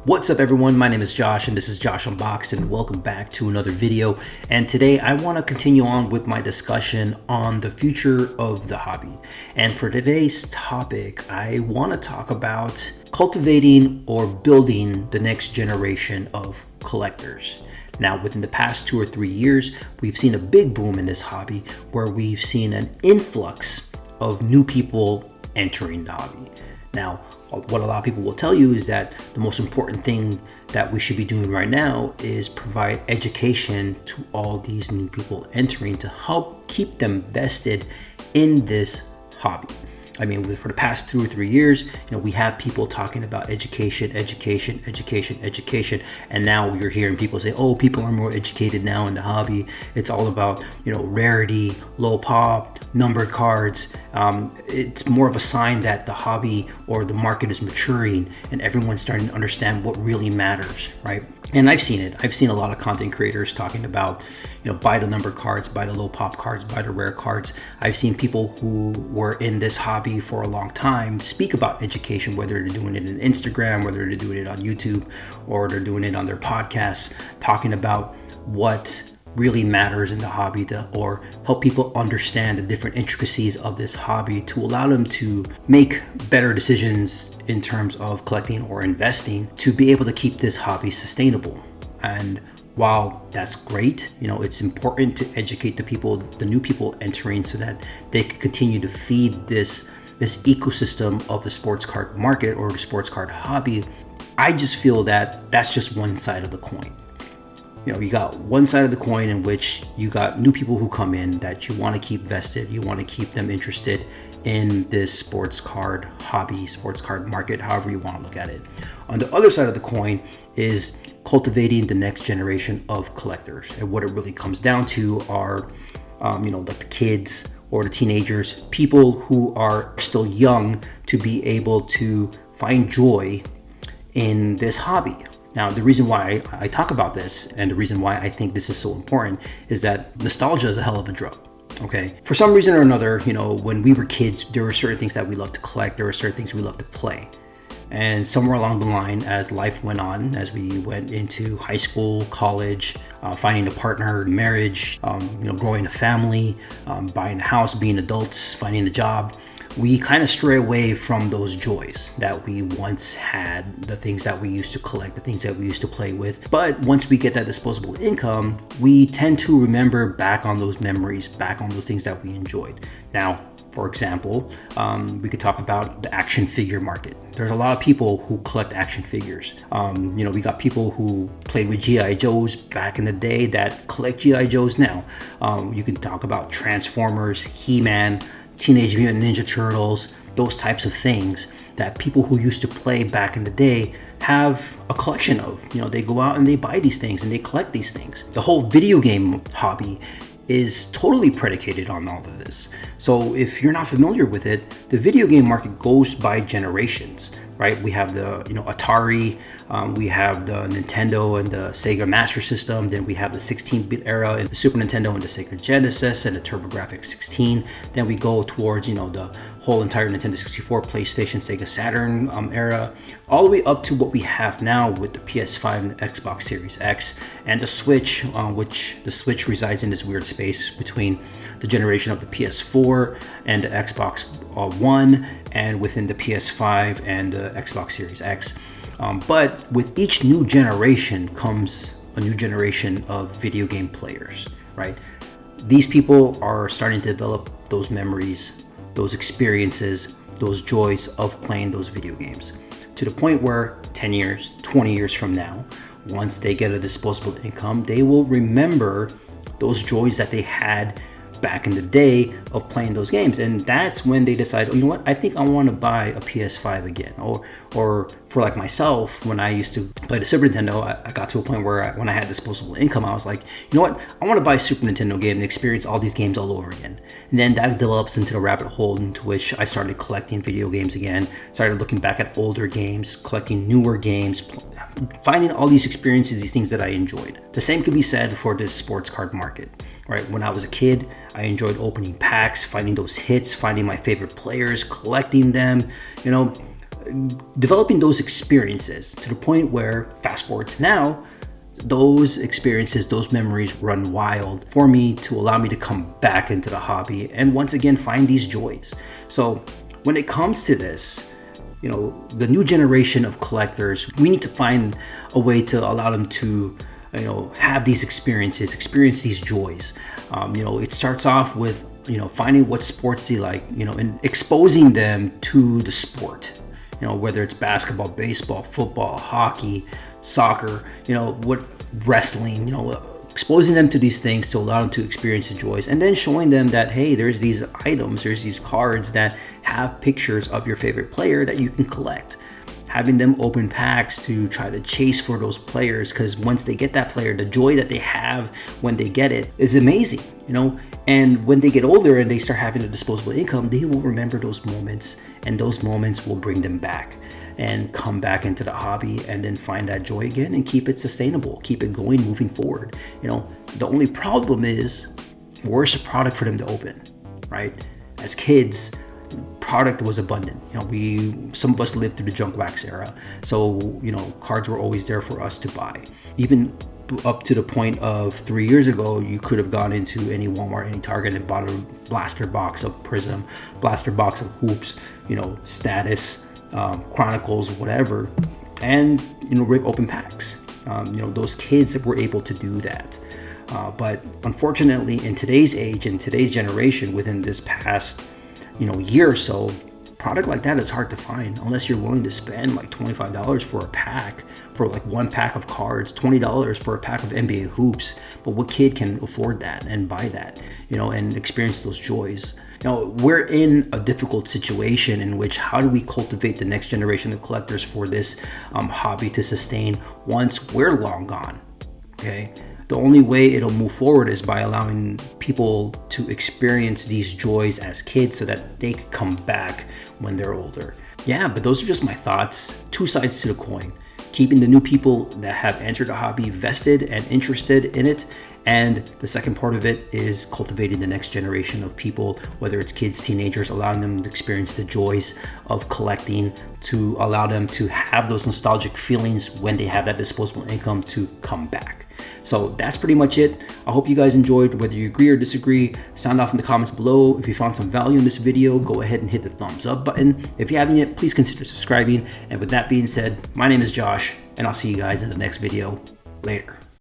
What's up everyone, my name is Josh and this is Josh Unboxed and welcome back to another video. And today I want to continue on with my discussion on the future of the hobby. And for today's topic, I want to talk about cultivating or building the next generation of collectors. Now, within the past 2 or 3 years, we've seen a big boom in this hobby where we've seen an influx of new people entering the hobby. Now, what a lot of people will tell you is that the most important thing that we should be doing right now is provide education to all these new people entering to help keep them vested in this hobby. I mean, for the past 2 or 3 years, we have people talking about education, and now you're hearing people say, oh, people are more educated now in the hobby. It's all about, rarity, low pop, numbered cards. It's more of a sign that the hobby or the market is maturing and everyone's starting to understand what really matters, right? And I've seen it. I've seen a lot of content creators talking about, buy the numbered cards, buy the low pop cards, buy the rare cards. I've seen people who were in this hobby for a long time speak about education, whether they're doing it on Instagram, whether they're doing it on YouTube, or they're doing it on their podcasts, talking about what really matters in the hobby or help people understand the different intricacies of this hobby to allow them to make better decisions in terms of collecting or investing to be able to keep this hobby sustainable. And while that's great, it's important to educate the new people entering so that they can continue to feed this ecosystem of the sports card market or the sports card hobby. I just feel that that's just one side of the coin. You got one side of the coin in which you got new people who come in that you want to keep vested, you want to keep them interested in this sports card hobby, sports card market, however you want to look at it. On the other side of the coin is cultivating the next generation of collectors. And what it really comes down to are, like the kids or the teenagers, people who are still young to be able to find joy in this hobby. Now, the reason why I talk about this and the reason why I think this is so important is that nostalgia is a hell of a drug. Okay. For some reason or another, when we were kids, there were certain things that we loved to collect. There were certain things we loved to play. And somewhere along the line, as life went on, as we went into high school, college, finding a partner, marriage, growing a family, buying a house, being adults, finding a job, we kind of stray away from those joys that we once had, the things that we used to collect, the things that we used to play with. But once we get that disposable income, we tend to remember back on those memories, back on those things that we enjoyed. Now, for example, we could talk about the action figure market. There's a lot of people who collect action figures. We got people who played with G.I. Joes back in the day that collect G.I. Joes now. You can talk about Transformers, He-Man, Teenage Mutant Ninja Turtles, those types of things that people who used to play back in the day have a collection of. They go out and they buy these things and they collect these things. The whole video game hobby is totally predicated on all of this. So if you're not familiar with it, the video game market goes by generations, right? We have the Atari, we have the Nintendo and the Sega Master System, then we have the 16-bit era and the Super Nintendo and the Sega Genesis and the TurboGrafx 16. Then we go towards the whole entire Nintendo 64, PlayStation, Sega Saturn era, all the way up to what we have now with the PS5 and the Xbox Series X and the Switch, which the Switch resides in this weird space between the generation of the PS4 and the Xbox One, and within the PS5 and the Xbox Series X. But with each new generation comes a new generation of video game players, right? These people are starting to develop those memories, those experiences, those joys of playing those video games to the point where 10 years, 20 years from now, once they get a disposable income, they will remember those joys that they had back in the day of playing those games. And that's when they decide, I think I want to buy a PS5 again. Or for like myself, when I used to play the Super Nintendo, I got to a point where when I had disposable income, I was like, I want to buy a Super Nintendo game and experience all these games all over again. And then that develops into the rabbit hole into which I started collecting video games again, started looking back at older games, collecting newer games, finding all these experiences, these things that I enjoyed. The same could be said for this sports card market, right? When I was a kid, I enjoyed opening packs, finding those hits, finding my favorite players, collecting them. developing those experiences to the point where, fast forward to now, those experiences, those memories run wild for me to allow me to come back into the hobby and once again find these joys. So when it comes to this, the new generation of collectors, we need to find a way to allow them to have these experiences, experience these joys. It starts off with finding what sports they like, and exposing them to the sport, whether it's basketball, baseball, football, hockey, soccer, what wrestling, exposing them to these things to allow them to experience the joys, and then showing them that, hey, there's these items, there's these cards that have pictures of your favorite player that you can collect. Having them open packs to try to chase for those players, because once they get that player, the joy that they have when they get it is amazing, and when they get older and they start having a disposable income, they will remember those moments, and those moments will bring them back and come back into the hobby and then find that joy again and keep it sustainable, keep it going, moving forward. The only problem is, where's the product for them to open, right? As kids, product was abundant. Some of us lived through the junk wax era, so cards were always there for us to buy. Even up to the point of 3 years ago, you could have gone into any Walmart, any Target, and bought a blaster box of Prism, blaster box of Hoops, Status, Chronicles, whatever, and rip open packs. Those kids were able to do that. But unfortunately, in today's age, in today's generation, within this past year or so, product like that is hard to find unless you're willing to spend like $25 for a pack, for like one pack of cards, $20 for a pack of NBA hoops. But what kid can afford that and buy that, and experience those joys? We're in a difficult situation in which, how do we cultivate the next generation of collectors for this hobby to sustain once we're long gone? Okay. The only way it'll move forward is by allowing people to experience these joys as kids so that they can come back when they're older. Yeah, but those are just my thoughts. Two sides to the coin. Keeping the new people that have entered the hobby vested and interested in it. And the second part of it is cultivating the next generation of people, whether it's kids, teenagers, allowing them to experience the joys of collecting, to allow them to have those nostalgic feelings when they have that disposable income to come back. So that's pretty much it. I hope you guys enjoyed. Whether you agree or disagree, sound off in the comments below. If you found some value in this video, go ahead and hit the thumbs up button. If you haven't yet, please consider subscribing. And with that being said, my name is Josh, and I'll see you guys in the next video. Later.